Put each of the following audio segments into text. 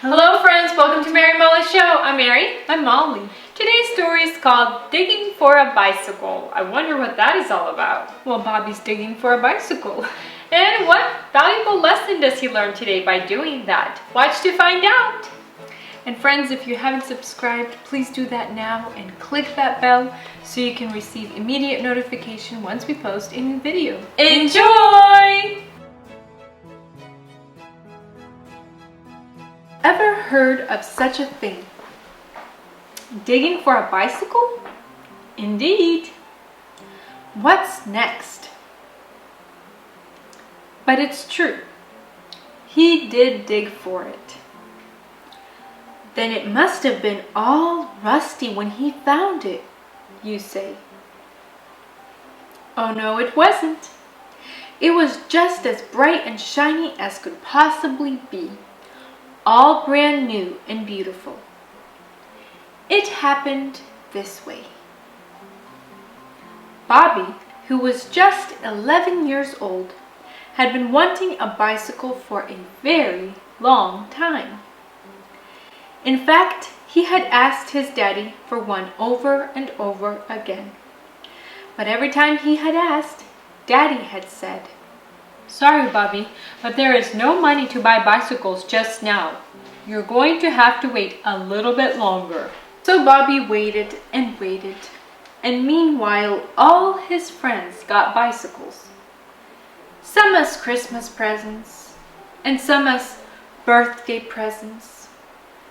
Hello friends, welcome to Mary and Molly's show. I'm Mary. I'm Molly. Today's story is called Digging for a Bicycle. I wonder what that is all about. Well, Bobby's digging for a bicycle. And what valuable lesson does he learn today by doing that? Watch to find out. And friends, if you haven't subscribed, please do that now and click that bell so you can receive immediate notification once we post a new video. Enjoy! Ever heard of such a thing? Digging for a bicycle? Indeed. What's next? But it's true. He did dig for it. Then it must have been all rusty when he found it, you say. Oh no, it wasn't. It was just as bright and shiny as could possibly be. All brand new and beautiful. It happened this way. Bobby, who was just 11 years old, had been wanting a bicycle for a very long time. In fact, he had asked his daddy for one over and over again. But every time he had asked, Daddy had said, Sorry, Bobby, but there is no money to buy bicycles just now. You're going to have to wait a little bit longer. So Bobby waited and waited, and meanwhile all his friends got bicycles. Some as Christmas presents, and some as birthday presents.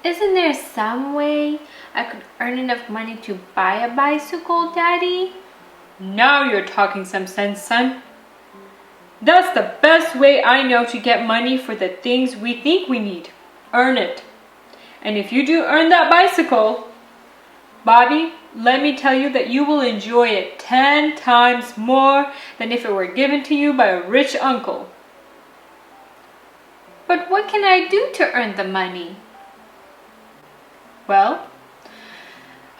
Isn't there some way I could earn enough money to buy a bicycle, Daddy? Now you're talking some sense, son. That's the best way I know to get money for the things we think we need. Earn it. And if you do earn that bicycle, Bobby, let me tell you that you will enjoy it 10 times more than if it were given to you by a rich uncle. But what can I do to earn the money? Well,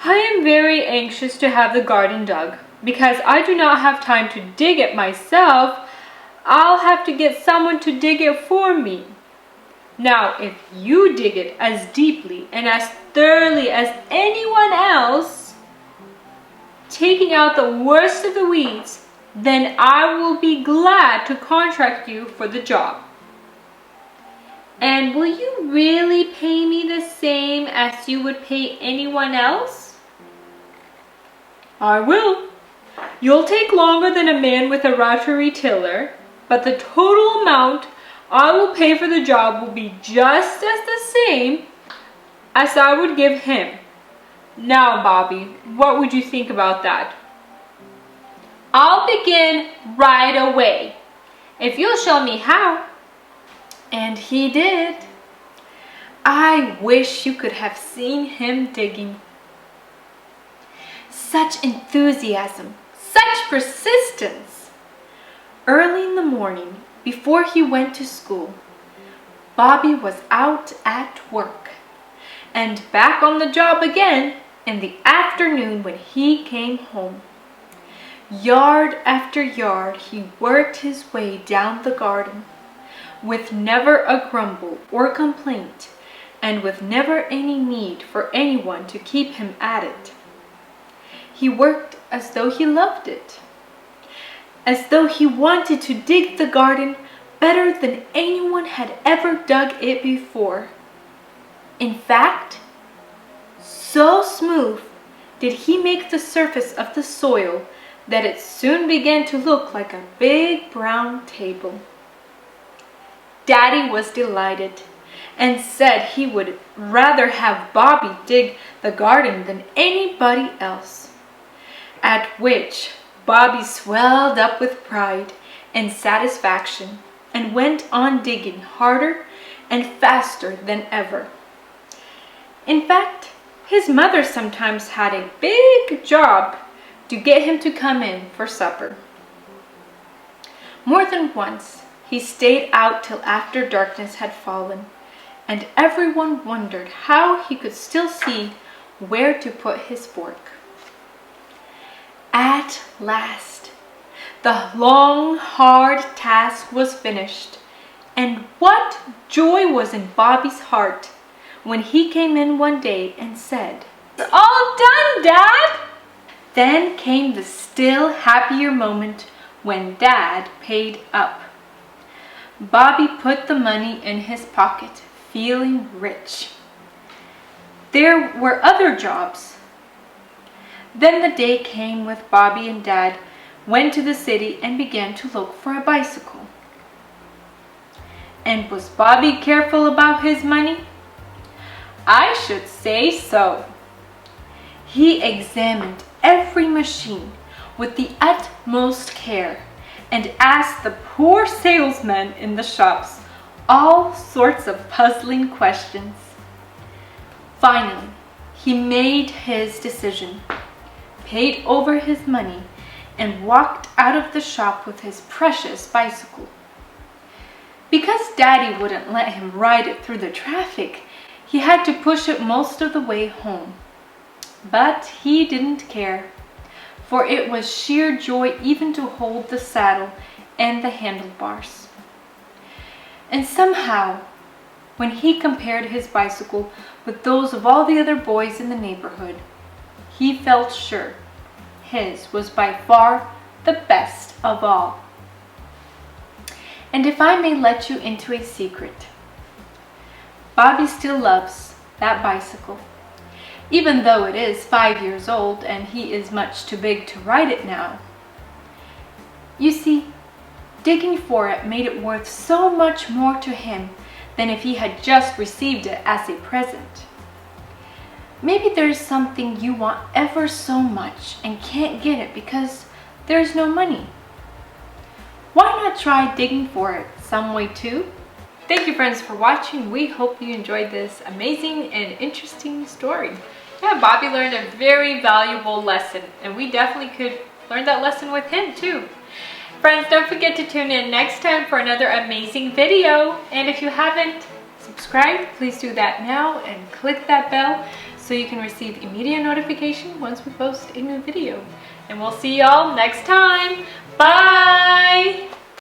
I am very anxious to have the garden dug because I do not have time to dig it myself. I'll have to get someone to dig it for me. Now, if you dig it as deeply and as thoroughly as anyone else, taking out the worst of the weeds, then I will be glad to contract you for the job. And will you really pay me the same as you would pay anyone else? I will. You'll take longer than a man with a rotary tiller, but the total amount I will pay for the job will be just as the same as I would give him. Now, Bobby, what would you think about that? I'll begin right away, if you'll show me how. And he did. I wish you could have seen him digging. Such enthusiasm, such persistence. Early in the morning, before he went to school, Bobby was out at work and back on the job again in the afternoon when he came home. Yard after yard he worked his way down the garden, with never a grumble or complaint, and with never any need for anyone to keep him at it. He worked as though he loved it, as though he wanted to dig the garden better than anyone had ever dug it before. In fact, so smooth did he make the surface of the soil that it soon began to look like a big brown table. Daddy was delighted and said he would rather have Bobby dig the garden than anybody else, at which Bobby swelled up with pride and satisfaction and went on digging harder and faster than ever. In fact, his mother sometimes had a big job to get him to come in for supper. More than once, he stayed out till after darkness had fallen, and everyone wondered how he could still see where to put his fork. At last, the long, hard task was finished, and what joy was in Bobby's heart when he came in one day and said, "It's all done, Dad!" Then came the still happier moment when Dad paid up. Bobby put the money in his pocket, feeling rich. There were other jobs. Then the day came when Bobby and Dad went to the city and began to look for a bicycle. And was Bobby careful about his money? I should say so. He examined every machine with the utmost care and asked the poor salesmen in the shops all sorts of puzzling questions. Finally, he made his decision, paid over his money, and walked out of the shop with his precious bicycle. Because Daddy wouldn't let him ride it through the traffic, he had to push it most of the way home. But he didn't care, for it was sheer joy even to hold the saddle and the handlebars. And somehow, when he compared his bicycle with those of all the other boys in the neighborhood, he felt sure his was by far the best of all. And if I may let you into a secret, Bobby still loves that bicycle, even though it is 5 years old and he is much too big to ride it now. You see, digging for it made it worth so much more to him than if he had just received it as a present. Maybe there's something you want ever so much and can't get it because there's no money. Why not try digging for it some way too? Thank you, friends, for watching. We hope you enjoyed this amazing and interesting story. Yeah, Bobby learned a very valuable lesson, and we definitely could learn that lesson with him too. Friends, don't forget to tune in next time for another amazing video. And if you haven't subscribed, please do that now and click that bell so you can receive immediate notification once we post a new video. And we'll see y'all next time. Bye!